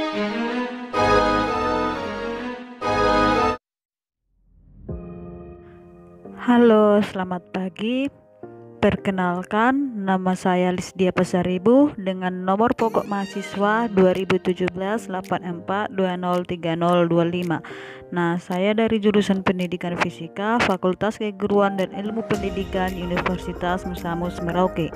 Halo, selamat pagi. Perkenalkan, nama saya Lisdia Pasaribu dengan nomor pokok mahasiswa 2017-84203025. Nah, saya dari jurusan Pendidikan Fisika, Fakultas Keguruan dan Ilmu Pendidikan Universitas Musamus Merauke.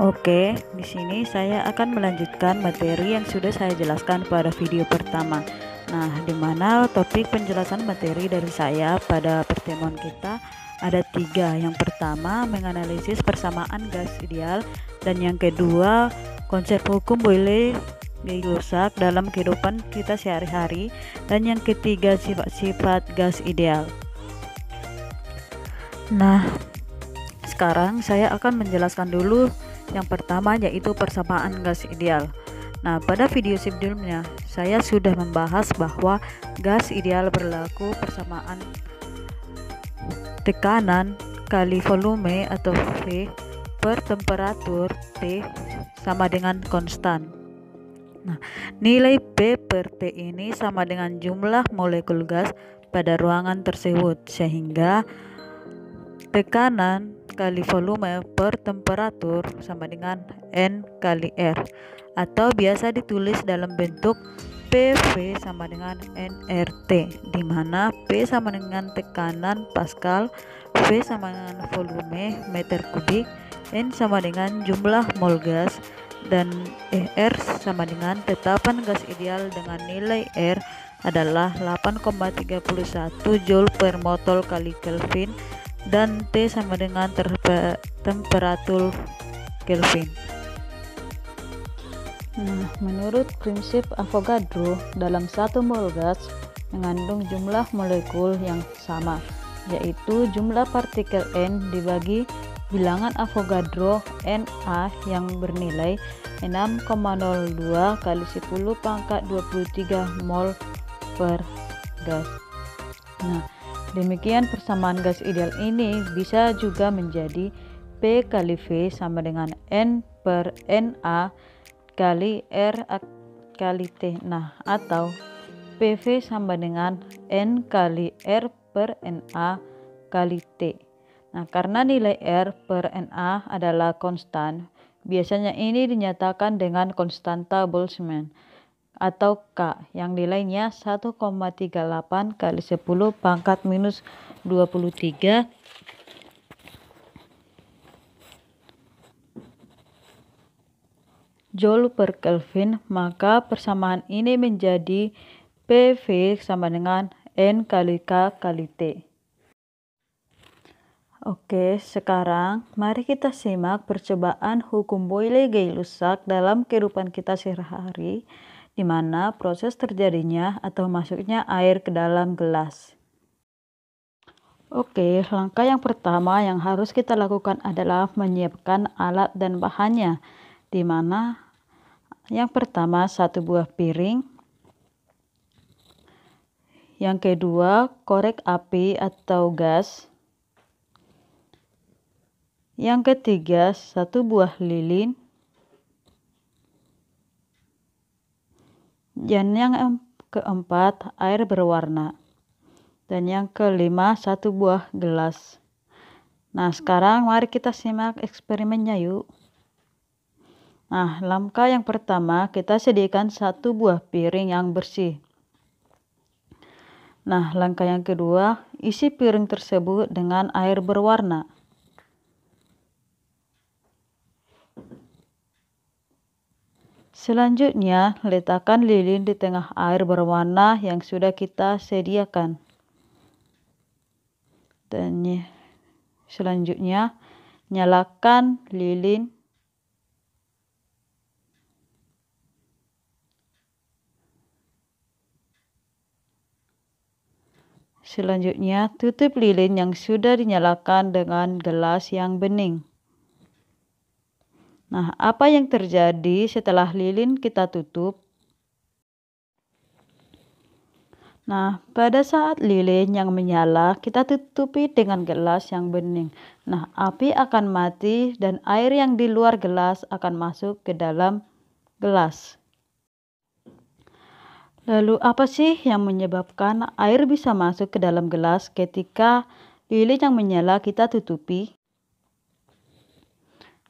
Oke, di sini saya akan melanjutkan materi yang sudah saya jelaskan pada video pertama. Nah, di mana topik penjelasan materi dari saya pada pertemuan kita ada 3. Yang pertama, menganalisis persamaan gas ideal, dan yang kedua, konsep hukum Boyle-Gay-Lussac dalam kehidupan kita sehari-hari, dan yang ketiga, sifat-sifat gas ideal. Nah, sekarang saya akan menjelaskan dulu yang pertama, yaitu persamaan gas ideal. Nah, pada video sebelumnya saya sudah membahas bahwa gas ideal berlaku persamaan tekanan kali volume atau V per temperatur T sama dengan konstan. Nah, nilai P per T ini sama dengan jumlah molekul gas pada ruangan tersebut, sehingga tekanan kali volume per temperatur sama dengan N kali R, atau biasa ditulis dalam bentuk PV sama dengan nRT, di mana P sama dengan tekanan Pascal, V sama dengan volume meter kubik, N sama dengan jumlah mol gas, dan R sama dengan tetapan gas ideal dengan nilai R adalah 8,31 Joule per mol kali Kelvin, dan T sama dengan temperatur Kelvin. Nah, menurut prinsip Avogadro, dalam 1 mol gas mengandung jumlah molekul yang sama, yaitu jumlah partikel N dibagi bilangan Avogadro Na yang bernilai 6,02 kali 10 pangkat 23 mol per gas. Nah, demikian persamaan gas ideal ini bisa juga menjadi P kali V sama dengan N per Na kali R kali T. Nah, atau PV sama dengan N kali R per Na kali T. Nah, karena nilai R per Na adalah konstan, biasanya ini dinyatakan dengan konstanta Boltzmann atau K yang nilainya 1,38 kali 10 pangkat minus 23 Joule per Kelvin, maka persamaan ini menjadi PV sama dengan N kali K kali T. Oke, sekarang mari kita simak percobaan hukum Boyle-Gay-Lussac dalam kehidupan kita sehari-hari, di mana proses terjadinya atau masuknya air ke dalam gelas. Oke, langkah yang pertama yang harus kita lakukan adalah menyiapkan alat dan bahannya, di mana yang pertama 1 buah piring, yang kedua korek api atau gas, yang ketiga 1 buah lilin, dan yang keempat air berwarna, dan yang kelima 1 buah gelas. Nah, sekarang mari kita simak eksperimennya yuk. Nah, langkah yang pertama kita sediakan 1 buah piring yang bersih. Nah, langkah yang kedua, isi piring tersebut dengan air berwarna. Selanjutnya, letakkan lilin di tengah air berwarna yang sudah kita sediakan. Dan selanjutnya, nyalakan lilin. Selanjutnya, tutup lilin yang sudah dinyalakan dengan gelas yang bening. Nah, apa yang terjadi setelah lilin kita tutup? Nah, pada saat lilin yang menyala, kita tutupi dengan gelas yang bening. Nah, api akan mati dan air yang di luar gelas akan masuk ke dalam gelas. Lalu apa sih yang menyebabkan air bisa masuk ke dalam gelas ketika lilin yang menyala kita tutupi?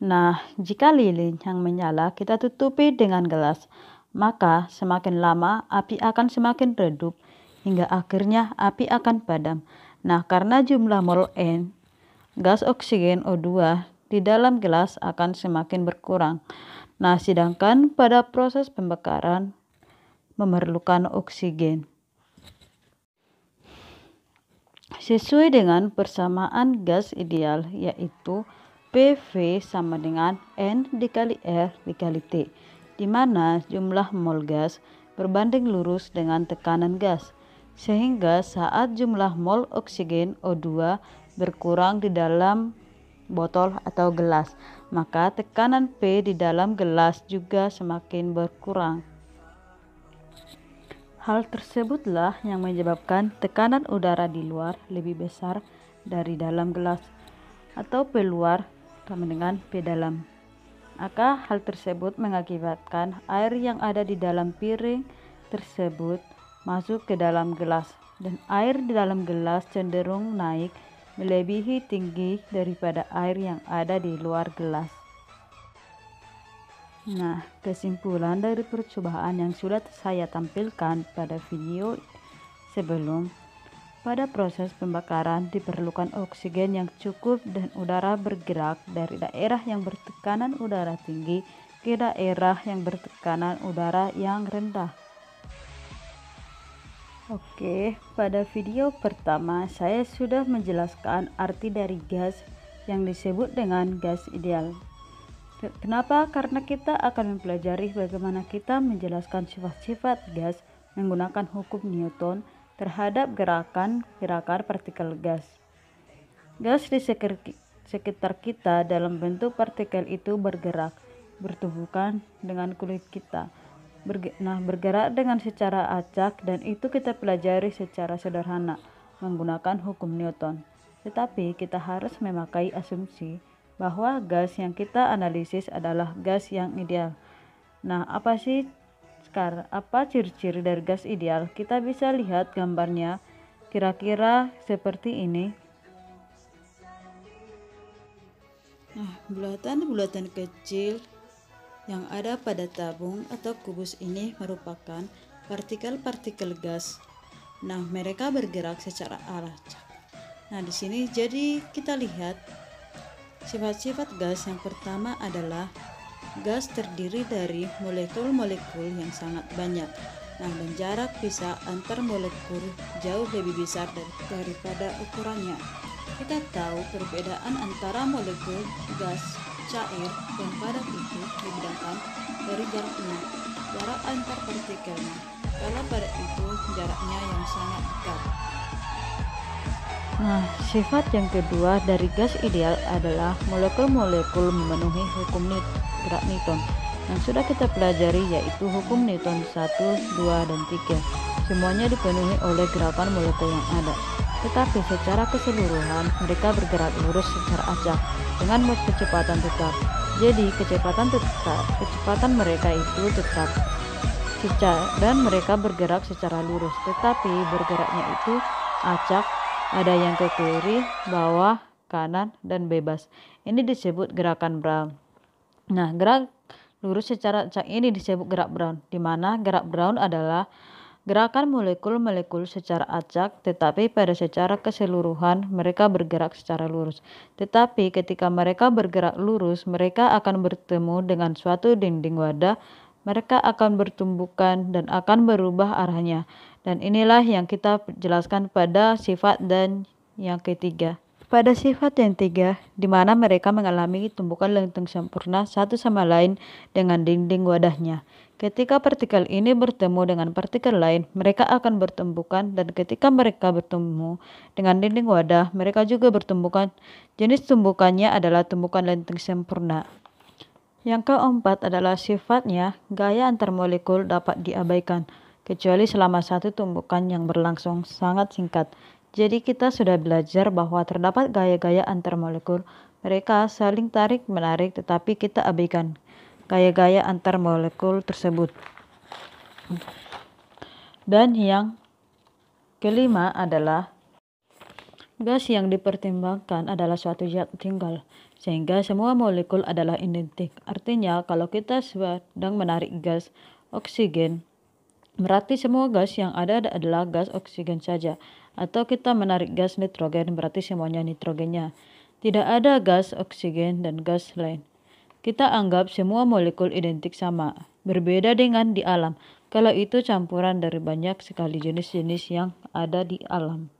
Nah, jika lilin yang menyala kita tutupi dengan gelas, maka semakin lama api akan semakin redup hingga akhirnya api akan padam. Nah, karena jumlah mol N, gas oksigen O2 di dalam gelas akan semakin berkurang. Nah, sedangkan pada proses pembakaran memerlukan oksigen. Sesuai dengan persamaan gas ideal, yaitu PV sama dengan N dikali R dikali T, di mana jumlah mol gas berbanding lurus dengan tekanan gas, sehingga saat jumlah mol oksigen O2 berkurang di dalam botol atau gelas, maka tekanan P di dalam gelas juga semakin berkurang. Hal tersebutlah yang menyebabkan tekanan udara di luar lebih besar dari dalam gelas, atau P luar sama dengan P dalam. Maka hal tersebut mengakibatkan air yang ada di dalam piring tersebut masuk ke dalam gelas, dan air di dalam gelas cenderung naik melebihi tinggi daripada air yang ada di luar gelas. Nah, kesimpulan dari percobaan yang sudah saya tampilkan pada video sebelum, pada proses pembakaran diperlukan oksigen yang cukup dan udara bergerak dari daerah yang bertekanan udara tinggi ke daerah yang bertekanan udara yang rendah. Oke, pada video pertama saya sudah menjelaskan arti dari gas yang disebut dengan gas ideal. Kenapa? Karena kita akan mempelajari bagaimana kita menjelaskan sifat-sifat gas menggunakan hukum Newton terhadap gerakan partikel gas. Gas di sekitar kita dalam bentuk partikel itu bergerak, bertumbukan dengan kulit kita. Bergerak dengan secara acak, dan itu kita pelajari secara sederhana menggunakan hukum Newton. Tetapi kita harus memakai asumsi bahwa gas yang kita analisis adalah gas yang ideal. Nah, apa ciri-ciri dari gas ideal? Kita bisa lihat gambarnya kira-kira seperti ini. Nah, bulatan-bulatan kecil yang ada pada tabung atau kubus ini merupakan partikel-partikel gas. Nah, mereka bergerak secara acak. Nah, di sini jadi kita lihat sifat-sifat gas. Yang pertama adalah gas terdiri dari molekul-molekul yang sangat banyak. Nah, dan jarak pisah antar molekul jauh lebih besar daripada ukurannya. Kita tahu perbedaan antara molekul gas, cair, dan padat itu dibedakan dari jarak antar partikelnya. Kalau padat itu jaraknya yang sangat dekat. Nah, sifat yang kedua dari gas ideal adalah molekul-molekul memenuhi hukum gerak Newton yang sudah kita pelajari, yaitu hukum Newton 1, 2, dan 3. Semuanya dipenuhi oleh gerakan molekul yang ada. Tetapi secara keseluruhan mereka bergerak lurus secara acak dengan kecepatan tetap. Jadi kecepatan mereka itu tetap dan mereka bergerak secara lurus, tetapi bergeraknya itu acak. Ada yang ke kiri, bawah, kanan, dan bebas. Ini disebut gerakan Brown. Nah, gerak lurus secara acak ini disebut gerak Brown, di mana gerak Brown adalah gerakan molekul-molekul secara acak, tetapi pada secara keseluruhan mereka bergerak secara lurus. Tetapi ketika mereka bergerak lurus, mereka akan bertemu dengan suatu dinding wadah. Mereka akan bertumbukan dan akan berubah arahnya. Dan inilah yang kita jelaskan pada sifat dan yang ketiga. Pada sifat yang ketiga, di mana mereka mengalami tumbukan lengkung sempurna satu sama lain dengan dinding wadahnya. Ketika partikel ini bertemu dengan partikel lain, mereka akan bertumbukan, dan ketika mereka bertemu dengan dinding wadah, mereka juga bertumbukan. Jenis tumbukannya adalah tumbukan lengkung sempurna. Yang keempat adalah sifatnya, gaya antar molekul dapat diabaikan, kecuali selama satu tumbukan yang berlangsung sangat singkat. Jadi kita sudah belajar bahwa terdapat gaya-gaya antar molekul, mereka saling tarik-menarik, tetapi kita abaikan gaya-gaya antar molekul tersebut. Dan yang kelima adalah gas yang dipertimbangkan adalah suatu zat tunggal, sehingga semua molekul adalah identik. Artinya, kalau kita sedang menarik gas oksigen, berarti semua gas yang ada adalah gas oksigen saja. Atau kita menarik gas nitrogen, berarti semuanya nitrogennya. Tidak ada gas oksigen dan gas lain. Kita anggap semua molekul identik sama. Berbeda dengan di alam, kalau itu campuran dari banyak sekali jenis-jenis yang ada di alam.